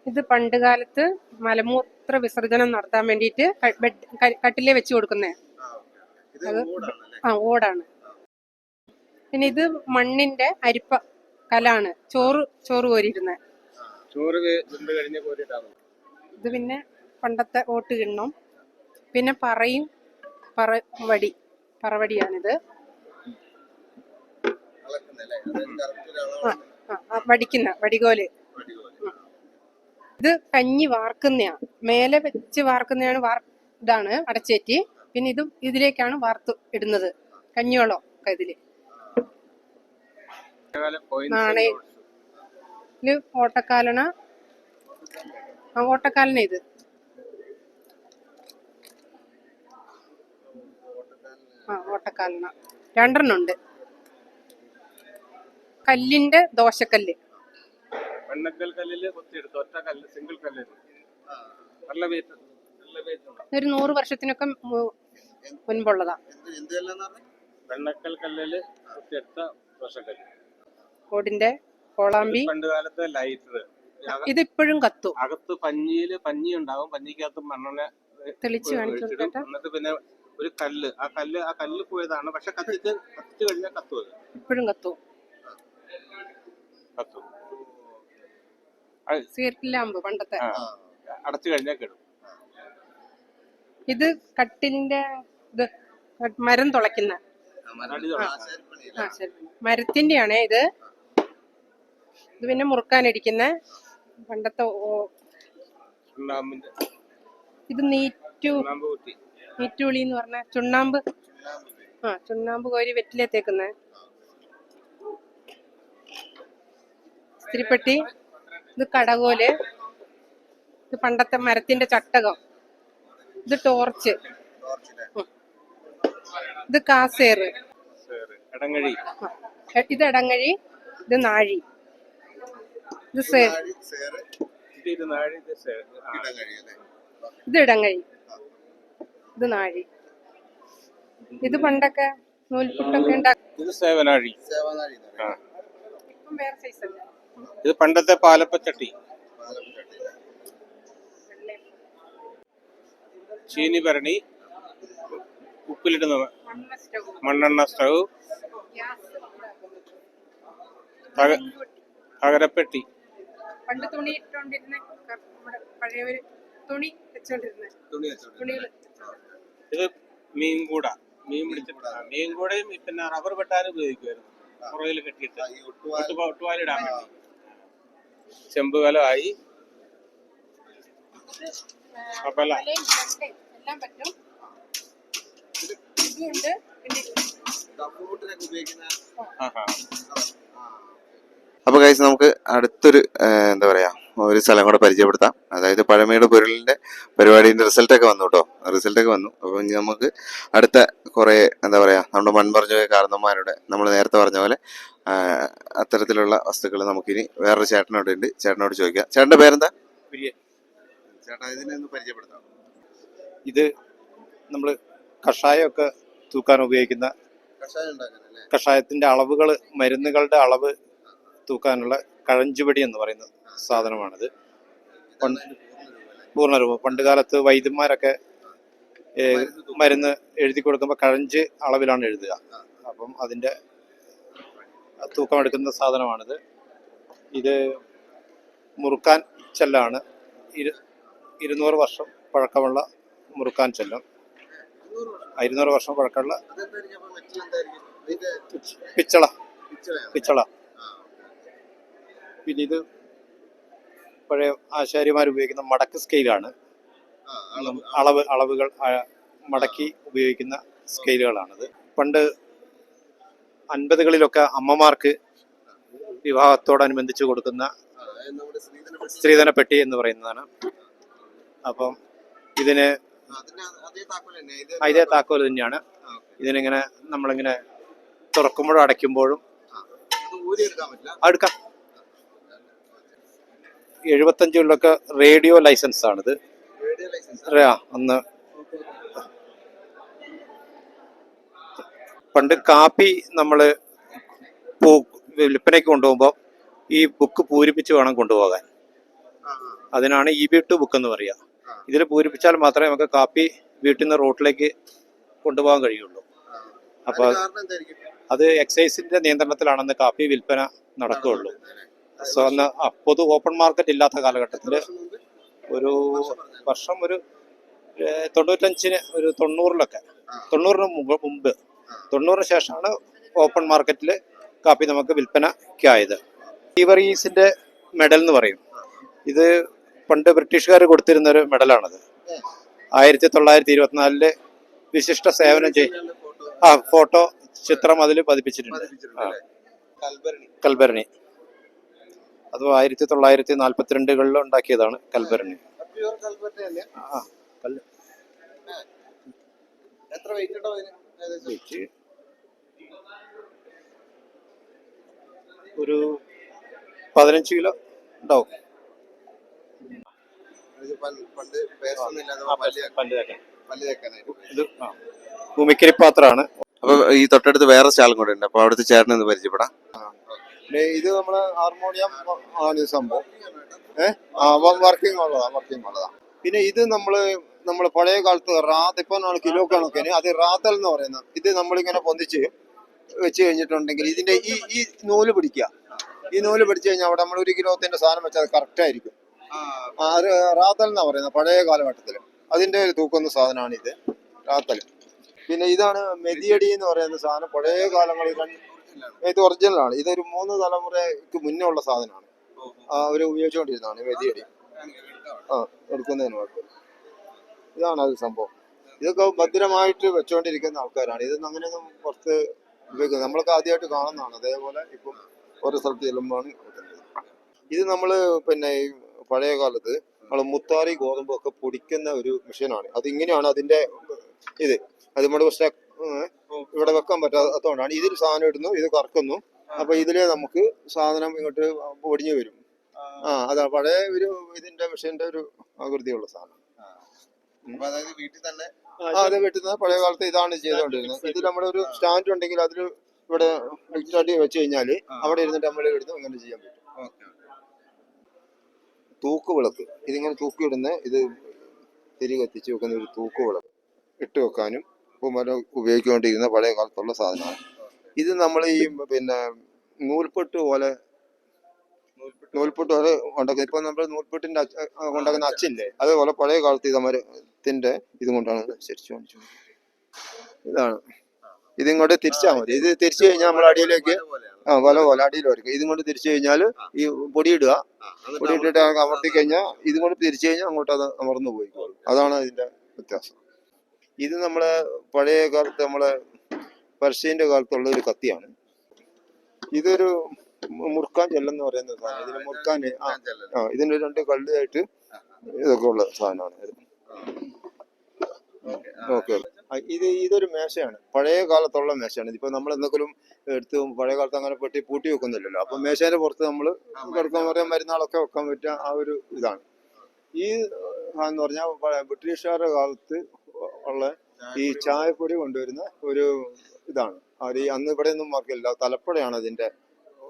ഇത് പണ്ട് കാലത്ത് മലമൂത്ര വിസർജനം നടത്താൻ വേണ്ടിയിട്ട് കട്ടിലേ വെച്ച് കൊടുക്കുന്നേ. ഓടാണ്. പിന്നെ ഇത് മണ്ണിന്റെ അരിപ്പ കലാണ്. ചോറ് കോരിയിരുന്നത്. ഇത് പിന്നെ പണ്ടത്തെ ഓട്ട് കിണ്ണം. പിന്നെ പറവടിയാണിത്. വടികോല്. ഇത് കഞ്ഞി വാർക്കുന്നയാ, മേലെ വെച്ച് വാർക്കുന്നതാണ്. ഇതാണ് അടച്ചേറ്റി. പിന്നെ ഇതിലേക്കാണ് വാർത്ത് ഇടുന്നത് കഞ്ഞിവെള്ളം ഒക്കെ. ഇതില് നാണയം. ഇത് ഓട്ടക്കാലന. ഇത് ഓട്ടക്കാലന 2 ഉണ്ട്. കല്ലിന്റെ ദോശക്കല്ല്. ഒരു 100 വർഷത്തിനൊക്കെ മുൻപുള്ളതാ. ഓടിന്റെ കോളാമ്പി. പണ്ടുകാലത്തെ ലൈറ്റർ. ഇത് ഇപ്പോഴും കത്തും. അകത്ത് പഞ്ഞി ഉണ്ടാവും. പഞ്ഞിക്കകത്ത് മണ്ണെണ്ണ തെളിച്ച് കാണിച്ചു. എന്നിട്ട് പിന്നെ ഒരു കല്ല്, ആ കല്ല് പോയതാണ്. പക്ഷെ കത്തിച്ചു കഴിഞ്ഞാൽ കത്തും. ഇപ്പോഴും കത്തും. സിഗരറ്റ് ലാമ്പ് പണ്ടത്തെ. അടച്ചു കഴിഞ്ഞാൽ കേടും. ഇത് കട്ടിലിന്റെ മരം തുളയ്ക്കുന്ന മരത്തിന്റെ ആണേ ഇത്. ഇത് പിന്നെ മുറുക്കാനിരിക്കുന്ന പണ്ടത്തെ. ഇത് നീറ്റുളി എന്ന് പറഞ്ഞ ചുണ്ണാമ്പ്. ചുണ്ണാമ്പ് കോരി വെറ്റിലെ തേക്കുന്ന ഇസ്തിരിപ്പെട്ടി. ഇത് കടകോല്. ഇത് പണ്ടത്തെ മരത്തിന്റെ ചട്ടകം. ഇത് ടോർച്ച്. ഇത് കാസേറ്. ഇത് ഇടങ്ങഴി. ഇത് നാഴി. ഇത് ഇത് ഇടങ്ങഴി. ഇത് നാഴി. ഇത് പണ്ടൊക്കെ നൂൽപുട്ടൊക്കെ ഉണ്ടാക്കും. ഇത് സേവനാഴി. വേറെ സൈസ് അല്ല. ഇത് പണ്ടത്തെ പാലപ്പച്ചട്ടി. ചീനി ഭരണി. ഉപ്പിലിടുന്ന മണ്ണെണ്ണ സ്റ്റൗ. തകരപ്പെട്ടി. പണ്ട് തുണി ഇട്ടോണ്ടിരുന്ന പഴയവര് തുണി വെച്ചോണ്ടിരുന്ന തുണികൾ. ഇത് മീൻകൂട. മീൻ പിടിച്ചിട്ട് മീൻകൂടയും പിന്നെ റബ്ബർ വെട്ടാനും ഉപയോഗിക്കുമായിരുന്നു. പുറകിൽ കെട്ടിയിട്ട് ഒട്ടുപാലിടാൻ വേണ്ടി. ചെമ്പുകലമായി. എല്ലാം പറ്റും. ഇതുണ്ട്. അപ്പൊ ഗൈസ്, നമുക്ക് അടുത്തൊരു എന്താ പറയാ ഒരു സ്ഥലം കൂടെ പരിചയപ്പെടുത്താം. അതായത് പഴമയുടെ പൊരുളിന്റെ പരിപാടിന്റെ റിസൾട്ടൊക്കെ വന്നു കേട്ടോ. റിസൾട്ടൊക്കെ വന്നു. അപ്പൊ ഇനി നമുക്ക് അടുത്ത കുറെ എന്താ പറയാ നമ്മുടെ മൺപറഞ്ഞ പോയ കാരണന്മാരുടെ നമ്മൾ നേരത്തെ പറഞ്ഞ പോലെ അത്തരത്തിലുള്ള വസ്തുക്കൾ നമുക്കിനി വേറൊരു ചേട്ടനോട് ഉണ്ട്. ചേട്ടനോട് ചോദിക്കാം. ചേട്ടന്റെ പേരെന്താ? ചേട്ടാ ഇതിനെ ഒന്ന് പരിചയപ്പെടുത്താം. ഇത് നമ്മൾ കഷായമൊക്കെ തൂക്കാൻ ഉപയോഗിക്കുന്ന കഷായത്തിന്റെ അളവുകൾ, മരുന്നുകളുടെ അളവ് തൂക്കാനുള്ള കഴഞ്ചുപടി എന്ന് പറയുന്ന സാധനമാണിത്. പൂർണ്ണരൂപം. പണ്ട് കാലത്ത് വൈദ്യന്മാരൊക്കെ മരുന്ന് എഴുതി കൊടുക്കുമ്പോൾ കഴഞ്ച് അളവിലാണ് എഴുതുക. അപ്പം അതിൻ്റെ തൂക്കമെടുക്കുന്ന സാധനമാണിത്. ഇത് മുറുക്കാൻ ചെല്ലാണ്. 200 വർഷം പഴക്കമുള്ള മുറുക്കാൻ ചെല്ലം. 200 വർഷം പഴക്കമുള്ള പിച്ചള. പിന്നെ ഇത് പഴയ ആശാരിമാർ ഉപയോഗിക്കുന്ന മടക്ക് സ്കെയിലാണ്. അളവുകൾ മടക്കി ഉപയോഗിക്കുന്ന സ്കെയിലുകളാണിത്. പണ്ട് 50കളിലൊക്കെ അമ്മമാർക്ക് വിവാഹത്തോടനുബന്ധിച്ച് കൊടുക്കുന്ന സ്ത്രീധന പെട്ടി എന്ന് പറയുന്നതാണ്. അപ്പം ഇതിന് ഇതേ താക്കോൽ തന്നെയാണ്. ഇതിനിങ്ങനെ നമ്മളിങ്ങനെ തുറക്കുമ്പോഴും അടയ്ക്കുമ്പോഴും എടുക്കാം. 75കളിലൊക്കെ റേഡിയോ ലൈസൻസ് ആണിത്. അന്ന് പണ്ട് കാപ്പി നമ്മൾ വിൽപ്പനയ്ക്ക് കൊണ്ടുപോകുമ്പോൾ ഈ ബുക്ക് പൂരിപ്പിച്ച് വേണം കൊണ്ടുപോകാൻ. അതിനാണ് EB2 ബുക്ക് എന്ന് പറയുക. ഇതിൽ പൂരിപ്പിച്ചാൽ മാത്രമേ നമുക്ക് കാപ്പി വീട്ടിൽ നിന്ന് റോട്ടിലേക്ക് കൊണ്ടുപോകാൻ കഴിയുള്ളൂ. അപ്പോൾ അത് എക്സൈസിന്റെ നിയന്ത്രണത്തിലാണെന്ന് കാപ്പി വിൽപ്പന നടക്കുകയുള്ളൂ. സോ അന്ന് പൊതു ഓപ്പൺ മാർക്കറ്റ് ഇല്ലാത്ത കാലഘട്ടത്തിൽ ഒരു വർഷം ഒരു 95-ന് ഒരു 90-ലൊക്കെ 90-ന് മുമ്പ് 90-ന് ശേഷമാണ് ഓപ്പൺ മാർക്കറ്റിൽ കാപ്പി നമുക്ക് വിൽപ്പനയ്ക്കായത്. ഈവറീസിന്റെ മെഡൽ എന്ന് പറയും. ഇത് പണ്ട് ബ്രിട്ടീഷുകാർ കൊടുത്തിരുന്ന ഒരു മെഡലാണത്. 1924 വിശിഷ്ട സേവനം ഫോട്ടോ ചിത്രം അതിൽ പതിപ്പിച്ചിട്ടുണ്ട്. കൽബരണി. അത് 1942 ഉണ്ടാക്കിയതാണ് കൽബരണി. ഒരു 15 കിലോ ഉണ്ടാവും. ഇത് ഭൂമിക്കരി പാത്രമാണ്. അപ്പൊ ഈ തൊട്ടടുത്ത് വേറെ സ്റ്റാളും കൂടെ ഉണ്ട്. അപ്പൊ അവിടുത്തെ ചേട്ടനൊന്ന് പരിചയപ്പെടാം. ഇത് നമ്മള് ഹാർമോണിയം ആണ് ഈ സംഭവം. വർക്കിംഗ് ഉള്ളതാ. പിന്നെ ഇത് നമ്മള് പഴയ കാലത്ത് ഇപ്പൊ കിലോ കണക്കിന് അത് റാത്തൽ എന്ന് പറയുന്നത്. ഇത് നമ്മളിങ്ങനെ പൊന്തിച്ച് വെച്ച് കഴിഞ്ഞിട്ടുണ്ടെങ്കിൽ ഇതിന്റെ ഈ നൂല് പിടിക്കുക. ഈ നൂല് പിടിച്ചു കഴിഞ്ഞാൽ അവിടെ നമ്മൾ 1 കിലോത്തിന്റെ സാധനം വെച്ചാൽ അത് കറക്റ്റ് ആയിരിക്കും. അത് റാത്തൽ എന്നാ പറയുന്നത് പഴയ കാലഘട്ടത്തിൽ. അതിന്റെ തൂക്കുന്ന സാധനമാണ് ഇത് റാത്തൽ. പിന്നെ ഇതാണ് മെതിയടി എന്ന് പറയുന്ന സാധനം. പഴയ കാലങ്ങളിൽ ഇത് ഒറിജിനലാണ്. ഇതൊരു 3 തലമുറയ്ക്ക് മുന്നേ ഉള്ള സാധനമാണ്. അവര് ഉപയോഗിച്ചുകൊണ്ടിരുന്നതാണ് മെതിയടി. എടുക്കുന്നതിന് കുഴപ്പമില്ല. ഇതാണ് അത് സംഭവം. ഇതൊക്കെ ഭദ്രമായിട്ട് വെച്ചുകൊണ്ടിരിക്കുന്ന ആൾക്കാരാണ്. ഇതൊന്നും അങ്ങനെയൊന്നും പുറത്ത് ഉപയോഗിക്കുന്നത് നമ്മളൊക്കെ ആദ്യമായിട്ട് കാണുന്നതാണ്. അതേപോലെ ഇപ്പം ഓരോ സ്ഥലത്ത് ചെല്ലുമ്പോഴാണ് കിട്ടുന്നത്. ഇത് നമ്മള് പിന്നെ പഴയ കാലത്ത് നമ്മൾ മുത്താറി ഗോതമ്പൊക്കെ പൊടിക്കുന്ന ഒരു മെഷീനാണ്. അതിങ്ങനെയാണ് അതിന്റെ ഇത്. അത് നമ്മുടെ പക്ഷേ ഇവിടെ വെക്കാൻ പറ്റാത്തതുകൊണ്ടാണ്. ഇതിൽ സാധനം ഇടുന്നു, ഇത് കറക്കുന്നു. അപ്പൊ ഇതിലെ നമുക്ക് സാധനം ഇങ്ങോട്ട് പൊടിഞ്ഞു വരും. അതാ പഴയ ഒരു ഇതിന്റെ മെഷീന്റെ ഒരു ആകൃതിയുള്ള സാധനം. അതായത് വീട്ടിൽ തന്നെ അത് വീട്ടിൽ നിന്ന് പഴയ കാലത്ത് ഇതാണ് ചെയ്തുകൊണ്ടിരുന്നത്. ഇത് നമ്മുടെ ഒരു സ്റ്റാൻഡ് ഉണ്ടെങ്കിൽ അതിൽ ഇവിടെ അടി വെച്ച് കഴിഞ്ഞാൽ അവിടെ ഇരുന്നിട്ട് നമ്മൾ എടുത്ത് അങ്ങനെ ചെയ്യാൻ പറ്റും. തൂക്കുവിളക്ക്. ഇതിങ്ങനെ തൂക്കിയിടുന്ന ഇത് തിരി കത്തിച്ച് വെക്കുന്ന ഒരു തൂക്കുവിളക്ക് ഇട്ട് വെക്കാനും ഉപയോഗിച്ചുകൊണ്ടിരുന്ന പഴയ കാലത്തുള്ള സാധനമാണ്. ഇത് നമ്മൾ ഈ പിന്നെ നൂൽപ്പെട്ട് പോലെ ഉണ്ടാക്കുന്നത്. ഇപ്പൊ നമ്മൾ നൂൽപ്പെട്ടിന്റെ ഉണ്ടാക്കുന്ന അച്ചില്ലേ, അതേപോലെ പഴയ കാലത്ത് ഇത് മരത്തിന്റെ ഇതും കൊണ്ടാണ് ശരിച്ചു. ഇതാണ്. ഇതിങ്ങോട്ട് തിരിച്ചാൽ മതി. ഇത് തിരിച്ചു കഴിഞ്ഞാൽ നമ്മൾ അടിയിലേക്ക് വല പോലെ അടിയിൽ വരയ്ക്കുക. ഇതും കൊണ്ട് തിരിച്ചു കഴിഞ്ഞാൽ ഈ പൊടിയിടുക. പൊടിയിട്ടിട്ട് അമർത്തി കഴിഞ്ഞാൽ ഇതും കൊണ്ട് തിരിച്ചു കഴിഞ്ഞാൽ അങ്ങോട്ട് അത് അമർന്നു പോയിക്കോളും. അതാണ് അതിന്റെ വ്യത്യാസം. ഇത് നമ്മളെ പഴയ കാലത്ത് നമ്മളെ പർഷ്യന്റെ കാലത്തുള്ള ഒരു കത്തിയാണ്. ഇതൊരു മുറുക്കാൻ ചെല്ലെന്ന് പറയുന്ന സാധനം. ഇതിന് മുറുക്കാൻ ഇതിന്റെ 2 കള്ളിയായിട്ട് ഇതൊക്കെ ഉള്ള സാധനമാണ്. ഓക്കെ. ഇതൊരു മേശയാണ്. പഴയ കാലത്തുള്ള മേശയാണ്. ഇതിപ്പോ നമ്മൾ എന്തെങ്കിലും എടുത്ത് പഴയ കാലത്ത് അങ്ങനെ പൂട്ടി വെക്കുന്നില്ലല്ലോ. അപ്പൊ മേശേന്റെ പുറത്ത് നമ്മൾ കിടക്കാൻ പറയാൻ മരുന്നാളൊക്കെ വെക്കാൻ പറ്റുക ആ ഒരു ഇതാണ്. ഈ എന്ന് പറഞ്ഞാൽ ബ്രിട്ടീഷുകാരുടെ കാലത്ത് ഉള്ള ഈ ചായപ്പൊടി കൊണ്ടുവരുന്ന ഒരു ഇതാണ്. അവർ അന്ന് ഇവിടെ ഒന്നും മാർക്കില്ല, തലപ്പുഴയാണ് അതിന്റെ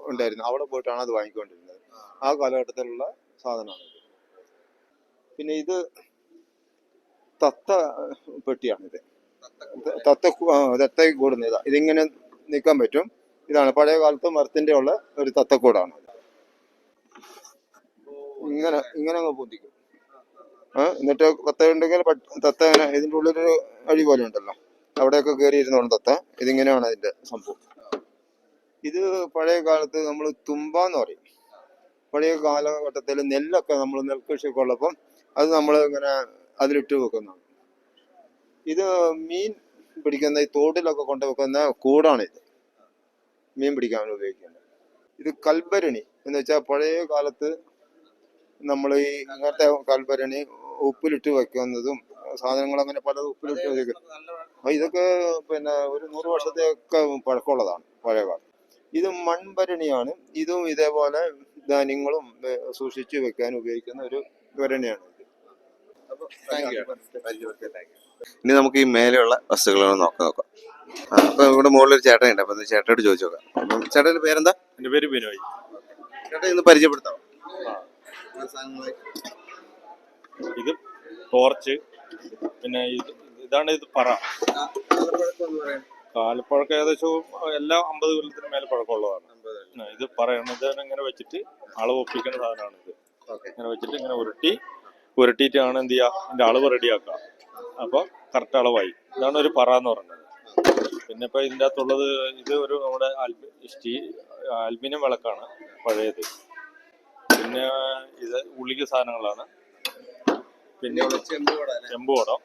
ഉണ്ടായിരുന്നത്. അവിടെ പോയിട്ടാണ് അത് വാങ്ങിക്കൊണ്ടിരുന്നത്. ആ കാലഘട്ടത്തിലുള്ള സാധനമാണ്. പിന്നെ ഇത് തത്ത പെട്ടിയാണിത്. തത്ത കൂടുന്ന ഇതാ. ഇതിങ്ങനെ നിൽക്കാൻ പറ്റും. ഇതാണ് പഴയ കാലത്ത് മരത്തിന്റെ ഉള്ള ഒരു തത്തക്കൂടാണ്. ഇങ്ങനെ ഇങ്ങനെ അങ്ങ് പൊന്തിക്കും. എന്നിട്ട് തത്ത ഉണ്ടെങ്കിൽ തത്ത ഇങ്ങനെ ഇതിന്റെ ഉള്ളിലൊരു അഴി പോലെ ഉണ്ടല്ലോ, അവിടെയൊക്കെ കയറി ഇരുന്നോളും തത്ത. ഇതിങ്ങനെയാണ് അതിന്റെ സംഭവം. ഇത് പഴയ കാലത്ത് നമ്മൾ തുമ്പാന്ന് പറയും. പഴയ കാലഘട്ടത്തിൽ നെല്ലൊക്കെ നമ്മൾ നെൽകൃഷിയൊക്കെ ഉള്ളപ്പം അത് നമ്മൾ ഇങ്ങനെ അതിലിട്ട് വെക്കുന്നതാണ്. ഇത് മീൻ പിടിക്കുന്ന ഈ തോട്ടിലൊക്കെ കൊണ്ടുവെക്കുന്ന കൂടാണിത്, മീൻ പിടിക്കാൻ ഉപയോഗിക്കുന്നത്. ഇത് കൽഭരണി എന്ന് വെച്ചാൽ പഴയ കാലത്ത് നമ്മൾ ഈ ഇങ്ങനത്തെ കൽഭരണി ഉപ്പിലിട്ട് വെക്കുന്നതും സാധനങ്ങൾ അങ്ങനെ പലതും ഉപ്പിലിട്ട് വെക്കും. ഇതൊക്കെ പിന്നെ ഒരു 100 വർഷത്തെയൊക്കെ പഴക്കമുള്ളതാണ് പഴയ കാലം. ഇത് മൺഭരണിയാണ്. ഇതും ഇതേപോലെ ധാന്യങ്ങളും സൂക്ഷിച്ചു വെക്കാൻ ഉപയോഗിക്കുന്ന ഒരു ഭരണിയാണ്. ഇനി നമുക്ക് ഈ മേലെയുള്ള വസ്തുക്കളൊന്ന് നോക്കാം. അപ്പൊ ഇവിടെ മുകളിലൊരു ചേട്ടനുണ്ട്. അപ്പൊ ചേട്ടനോട് ചോദിച്ചു നോക്കാം. അപ്പം ചേട്ടന്റെ പേരെന്താ? എന്റെ പേര് ബിനോയ്. ചേട്ടൻ ഇന്ന് പരിചയപ്പെടുത്താമോ? ഇത് ടോർച്ച്, പിന്നെ ഇതാണ് ഇത് പറ. കാലപ്പഴക്കം ഏകദേശം എല്ലാം 50 കൊല്ലത്തിന് മേലെ പഴക്കമുള്ളതാണ്. ഇത് പറയാണ്. ഇത് ഇങ്ങനെ വെച്ചിട്ട് അളവ് ഒപ്പിക്കുന്ന സാധനമാണ് ഇത്. ഇങ്ങനെ വെച്ചിട്ട് ഇങ്ങനെ ഉരുട്ടിയിട്ടാണ് എന്ത് ചെയ്യുക, ഇതിന്റെ അളവ് റെഡിയാക്കുക. അപ്പോൾ കറക്റ്റ് അളവായി. ഇതാണ് ഒരു പറ എന്ന് പറയുന്നത്. പിന്നെ ഇപ്പൊ ഇതിൻ്റെ അകത്തുള്ളത് ഇത് ഒരു നമ്മുടെ അലുമിനിയം വിളക്കാണ് പഴയത്. പിന്നെ ഇത് ഉള്ളിക്ക് സാധനങ്ങളാണ്. പിന്നെ ചെമ്പുകുടം.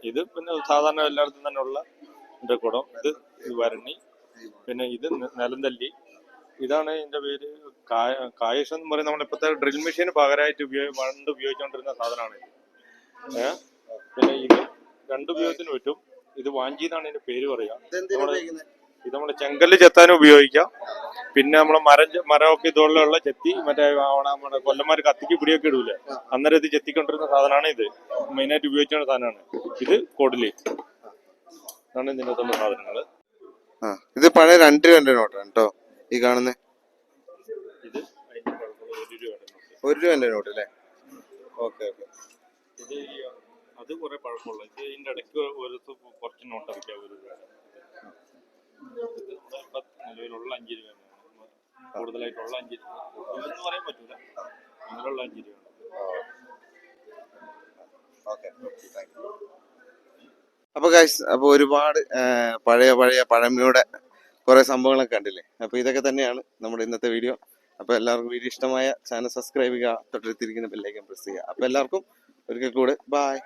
ഇത് പിന്നെ സാധാരണ എല്ലായിടത്തും തന്നെ ഉള്ള കുടം. ഇത് വരണി. പിന്നെ ഇത് നിലന്തല്ലി. ഇതാണ് ഇതിന്റെ പേര് കായശം എന്ന് പറയുന്നത്. നമ്മളിപ്പോഴത്തെ ഡ്രിൽ മെഷീന് പകരമായിട്ട് പണ്ട് ഉപയോഗിച്ചുകൊണ്ടിരുന്ന സാധനമാണ് ഇത്. പിന്നെ ഇത് 2 ഉപയോഗത്തിന് പറ്റും. ഇത് വാഞ്ചി എന്നാണ് ഇതിന്റെ പേര് പറയുക. ഇത് നമ്മള് ചെങ്കല്ല് ചെത്താനും ഉപയോഗിക്കാം. പിന്നെ നമ്മളെ മരമൊക്കെ ഇതുപോലുള്ള ചെത്തി മറ്റേ നമ്മുടെ കൊല്ലന്മാർ കത്തിക്ക് പിടിയൊക്കെ ഇടൂലേ, അന്നേരം ഇത് ചെത്തിക്കൊണ്ടിരുന്ന സാധനമാണ്. ഇത് മെയിനായിട്ട് ഉപയോഗിച്ചുള്ള സാധനമാണ്. ഇത് കൊടല് ആണ് ഇതിൻ്റെ അകത്തുള്ള സാധനങ്ങള്. ഇത് പഴയ 2 രൂപ നോട്ടാണ് കേട്ടോ ഈ കാണുന്നത്. ഇത് 1 രൂപ നോട്ട് അല്ലേ? ഓക്കെ. ഇത് അത് കുറെ പഴക്കമുള്ള. ഇത് ഇതിന്റെ ഇടയ്ക്ക് ഒരു കുറച്ച് നോട്ട് ഇറക്കിയ 1 രൂപ. നിലവിലുള്ള 5 രൂപ, കൂടുതലായിട്ടുള്ള 5 രൂപ എന്ന് പറയാൻ പറ്റൂല. നിലവിലുള്ള 5 രൂപ. അപ്പൊ ഗൈസ്, അപ്പൊ ഒരുപാട് പഴയ പഴമയുടെ കുറെ സംഭവങ്ങളൊക്കെ കണ്ടില്ലേ. അപ്പൊ ഇതൊക്കെ തന്നെയാണ് നമ്മുടെ ഇന്നത്തെ വീഡിയോ. അപ്പൊ എല്ലാവർക്കും വീഡിയോ ഇഷ്ടമായ ചാനൽ സബ്സ്ക്രൈബ് ചെയ്യുക, തൊട്ടടുത്തിരിക്കുന്ന ബെല്ലൈക്കൺ പ്രസ് ചെയ്യുക. അപ്പൊ എല്ലാവർക്കും ഒരിക്കൽ കൂടെ ബൈ.